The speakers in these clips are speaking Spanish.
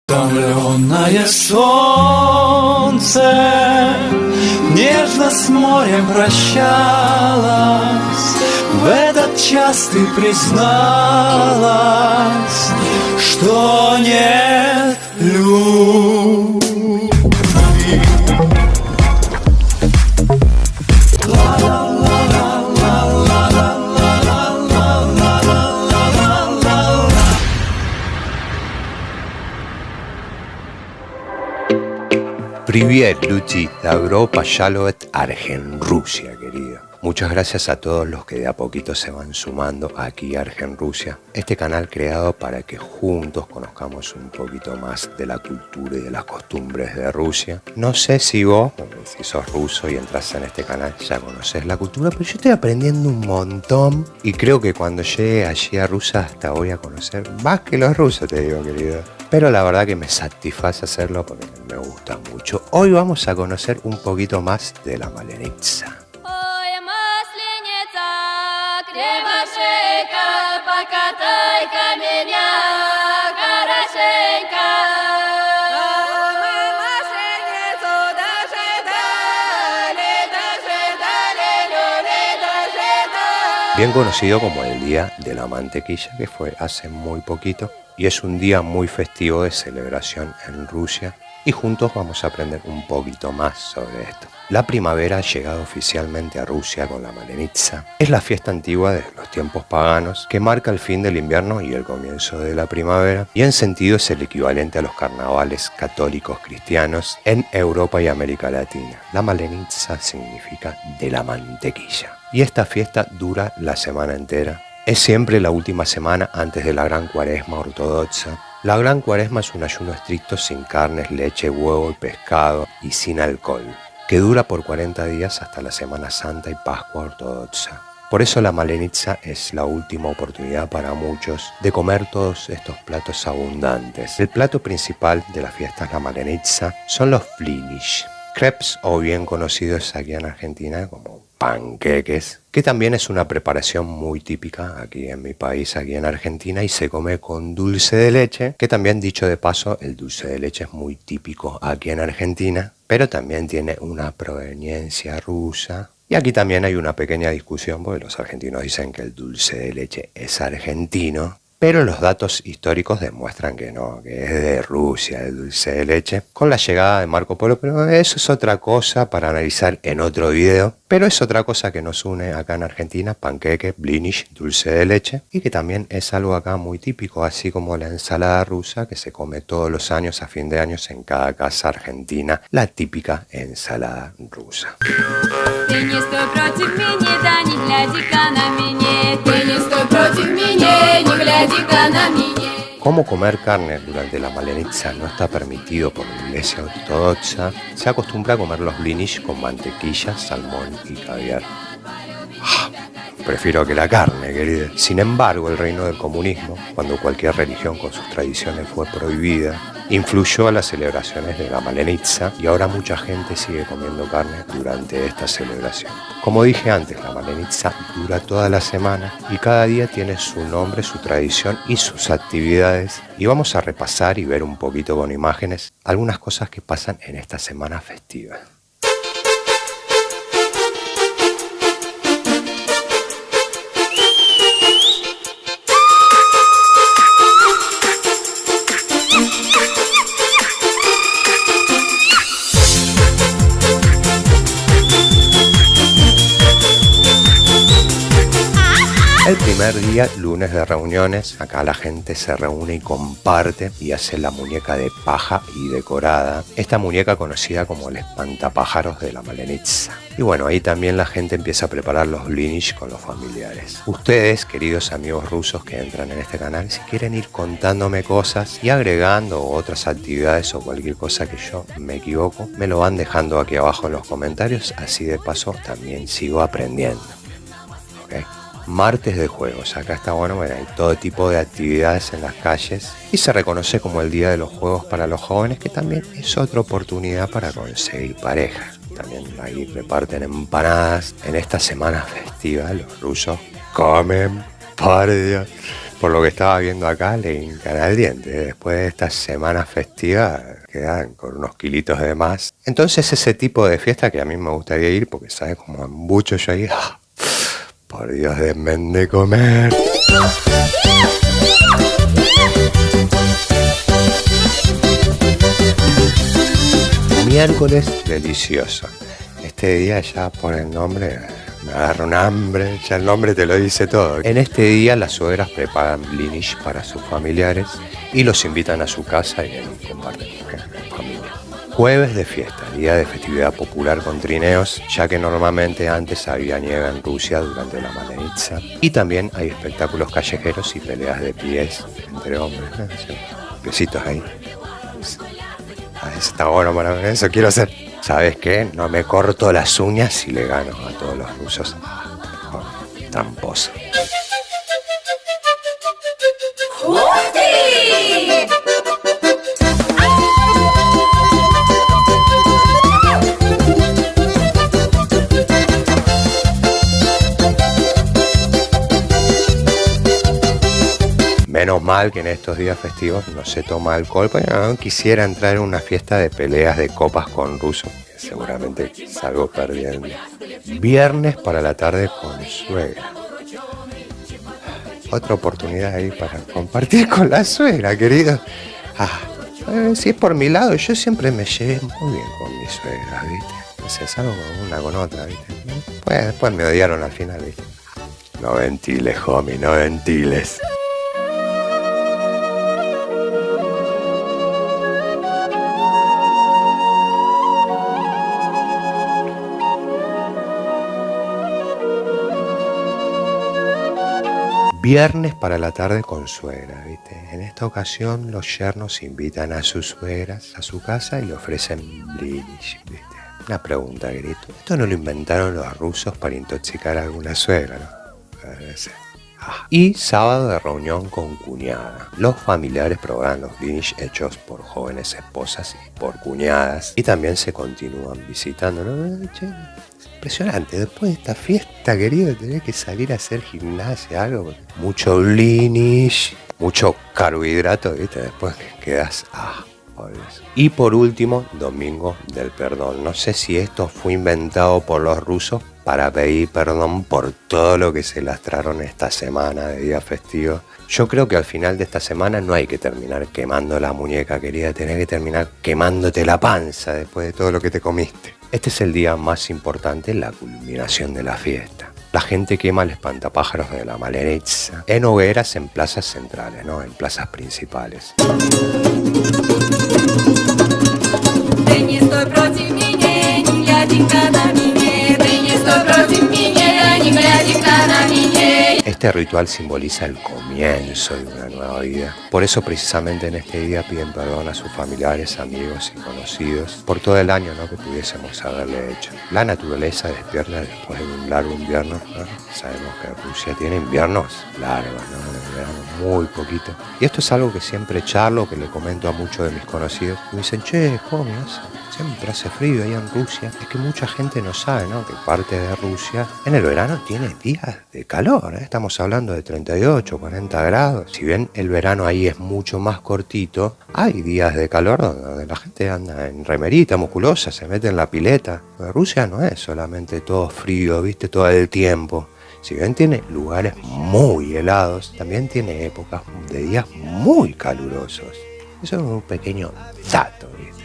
Утомленное солнце нежно с морем прощалось. В этот час ты призналась, что нет любви. Привет, люди, Добро пожаловать a Argenrusia, querido. Muchas gracias a todos los que de a poquito se van sumando aquí a Argenrusia, este canal creado para que juntos conozcamos un poquito más de la cultura y de las costumbres de Rusia. No sé si vos, si sos ruso y entras en este canal, ya conoces la cultura, pero yo estoy aprendiendo un montón y creo que cuando llegue allí a Rusia hasta voy a conocer más que los rusos, te digo, querido. Pero la verdad que me satisface hacerlo porque me gusta mucho. Hoy vamos a conocer un poquito más de la Malenitsa. Bien conocido como el Día de la Mantequilla, que fue hace muy poquito, y es un día muy festivo de celebración en Rusia, y juntos vamos a aprender un poquito más sobre esto. La primavera ha llegado oficialmente a Rusia con la Malenitsa. Es la fiesta antigua de los tiempos paganos que marca el fin del invierno y el comienzo de la primavera, y en sentido es el equivalente a los carnavales católicos cristianos en Europa y América Latina. La Malenitsa significa de la mantequilla. Y esta fiesta dura la semana entera. Es siempre la última semana antes de la Gran Cuaresma ortodoxa. La Gran Cuaresma es un ayuno estricto sin carnes, leche, huevo y pescado y sin alcohol, que dura por 40 días hasta la Semana Santa y Pascua ortodoxa. Por eso la Malenitsa es la última oportunidad para muchos de comer todos estos platos abundantes. El plato principal de la fiesta de la Malenitsa son los blinish, crepes o bien conocidos aquí en Argentina como panqueques, que también es una preparación muy típica aquí en mi país, aquí en Argentina, y se come con dulce de leche, que también, dicho de paso, el dulce de leche es muy típico aquí en Argentina, pero también tiene una proveniencia rusa. Y aquí también hay una pequeña discusión, porque los argentinos dicen que el dulce de leche es argentino, pero los datos históricos demuestran que no, que es de Rusia el dulce de leche, con la llegada de Marco Polo, pero eso es otra cosa para analizar en otro video. Pero es otra cosa que nos une acá en Argentina, panqueque, blinish, dulce de leche, y que también es algo acá muy típico, así como la ensalada rusa que se come todos los años a fin de años en cada casa argentina, la típica ensalada rusa. Como comer carne durante la Malenitsa no está permitido por la Iglesia Ortodoxa, se acostumbra a comer los blinish con mantequilla, salmón y caviar. Prefiero que la carne, querida. Sin embargo, el reino del comunismo, cuando cualquier religión con sus tradiciones fue prohibida, influyó a las celebraciones de la Malenitsa y ahora mucha gente sigue comiendo carne durante esta celebración. Como dije antes, la Malenitsa dura toda la semana y cada día tiene su nombre, su tradición y sus actividades. Y vamos a repasar y ver un poquito con imágenes algunas cosas que pasan en esta semana festiva. El primer día, lunes de reuniones, acá la gente se reúne y comparte y hace la muñeca de paja y decorada. Esta muñeca conocida como el espantapájaros de la Malenitsa. Y bueno, ahí también la gente empieza a preparar los blinish con los familiares. Ustedes, queridos amigos rusos que entran en este canal, si quieren ir contándome cosas y agregando otras actividades o cualquier cosa que yo me equivoco, me lo van dejando aquí abajo en los comentarios, así de paso también sigo aprendiendo. ¿Ok? Martes de juegos, acá está bueno, bueno, hay todo tipo de actividades en las calles y se reconoce como el Día de los Juegos para los jóvenes, que también es otra oportunidad para conseguir pareja. También ahí reparten empanadas. En esta semana festiva los rusos comen, par de Dios, Por lo que estaba viendo acá, le hincan al diente. Después de esta semana festiva, quedan con unos kilitos de más. Entonces ese tipo de fiesta que a mí me gustaría ir, porque sabes como embucho yo ahí. ¡Ah! Por Dios, denme de comer. Miércoles delicioso. Este día ya por el nombre me agarra un hambre, ya el nombre te lo dice todo. En este día las suegras preparan blinish para sus familiares y los invitan a su casa y comparten en familia. Jueves de fiesta, día de festividad popular con trineos, ya que normalmente antes había nieve en Rusia durante la Malenitsa. Y también hay espectáculos callejeros y peleas de pies entre hombres. Piecitos ahí. Está bueno para ver, eso quiero hacer. ¿Sabes qué? No me corto las uñas y le gano a todos los rusos. Tramposo. Menos mal que en estos días festivos no se toma alcohol, porque no quisiera entrar en una fiesta de peleas de copas con rusos, que seguramente salgo perdiendo. Viernes para la tarde con suegra. Otra oportunidad ahí para compartir con la suegra, querido. Si es por mi lado, yo siempre me llevé muy bien con mi suegra, ¿viste? Entonces salgo una con otra, ¿viste? Después me odiaron al final, ¿viste? No ventiles, homie, no ventiles. Viernes para la tarde con suegra, ¿viste? En esta ocasión los yernos invitan a sus suegras a su casa y le ofrecen blinish, ¿viste? Una pregunta, grito. ¿Esto no lo inventaron los rusos para intoxicar a alguna suegra, no? Y sábado de reunión con cuñada. Los familiares probarán los blinish hechos por jóvenes esposas y por cuñadas. Y también se continúan visitando, ¿no? Che, impresionante, después de esta fiesta, querido, tenés que salir a hacer gimnasia, algo. Mucho blinish, mucho carbohidrato, ¿viste? Después quedás, por Dios. Y por último, domingo del perdón. No sé si esto fue inventado por los rusos para pedir perdón por todo lo que se lastraron esta semana de día festivo. Yo creo que al final de esta semana no hay que terminar quemando la muñeca, querida. Tenés que terminar quemándote la panza después de todo lo que te comiste. Este es el día más importante, la culminación de la fiesta. La gente quema el espantapájaros de la Malenitsa en hogueras en plazas centrales, ¿no? En plazas principales. Este ritual simboliza el comienzo de una nueva vida. Por eso precisamente en este día piden perdón a sus familiares, amigos y conocidos por todo el año, ¿no? Que pudiésemos haberle hecho. La naturaleza despierta después de un largo invierno, ¿no? Sabemos que Rusia tiene inviernos largos, ¿no? Muy poquito. Y esto es algo que siempre charlo, que le comento a muchos de mis conocidos. Me dicen, che, ¿cómo siempre hace frío ahí en Rusia? Es que mucha gente no sabe, ¿no? Que parte de Rusia en el verano tiene días de calor, ¿eh? Estamos hablando de 38, 40 grados. Si bien el verano ahí es mucho más cortito, hay días de calor donde la gente anda en remerita musculosa, se mete en la pileta. Rusia no es solamente todo frío, ¿viste? Todo el tiempo. Si bien tiene lugares muy helados, también tiene épocas de días muy calurosos. Eso es un pequeño dato, ¿viste?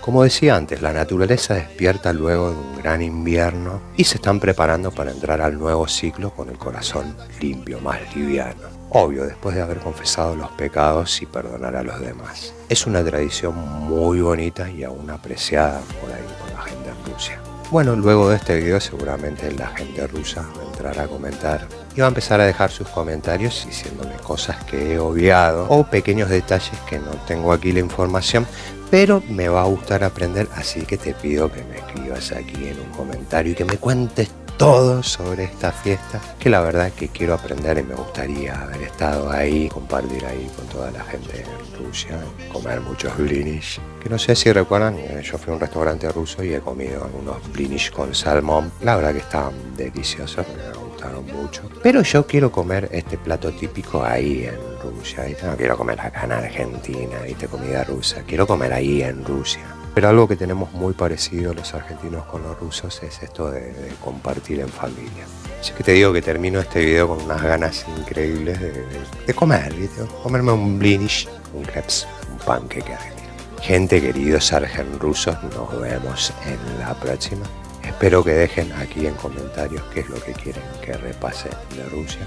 Como decía antes, la naturaleza despierta luego de un gran invierno y se están preparando para entrar al nuevo ciclo con el corazón limpio, más liviano. Obvio, después de haber confesado los pecados y perdonar a los demás. Es una tradición muy bonita y aún apreciada por ahí, por la gente en Rusia. Bueno, luego de este video seguramente la gente rusa va a entrar a comentar y va a empezar a dejar sus comentarios diciéndome cosas que he obviado o pequeños detalles que no tengo aquí la información, pero me va a gustar aprender, así que te pido que me escribas aquí en un comentario y que me cuentes todo sobre esta fiesta, que la verdad es que quiero aprender y me gustaría haber estado ahí, compartir ahí con toda la gente en Rusia, comer muchos blinish. Que no sé si recuerdan, yo fui a un restaurante ruso y he comido unos blinish con salmón. La verdad que estaban deliciosos, me gustó gustaron mucho. Pero yo quiero comer este plato típico ahí en Rusia, ¿viste? No quiero comer acá en Argentina, ¿viste? Comida rusa. Quiero comer ahí en Rusia. Pero algo que tenemos muy parecido los argentinos con los rusos es esto de compartir en familia. Así que te digo que termino este video con unas ganas increíbles de comer, ¿viste? Comerme un blinish, un crepes, un panqueque argentino. Gente, queridos argenrusos, nos vemos en la próxima. Espero que dejen aquí en comentarios qué es lo que quieren que repase de Rusia.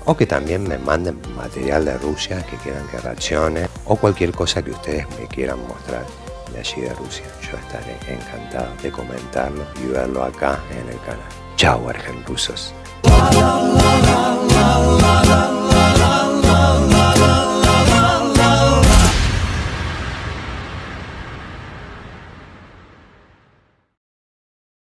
O que también me manden material de Rusia que quieran que reaccione. O cualquier cosa que ustedes me quieran mostrar de allí de Rusia. Yo estaré encantado de comentarlo y verlo acá en el canal. Chau, argenrusos. la la la la la la.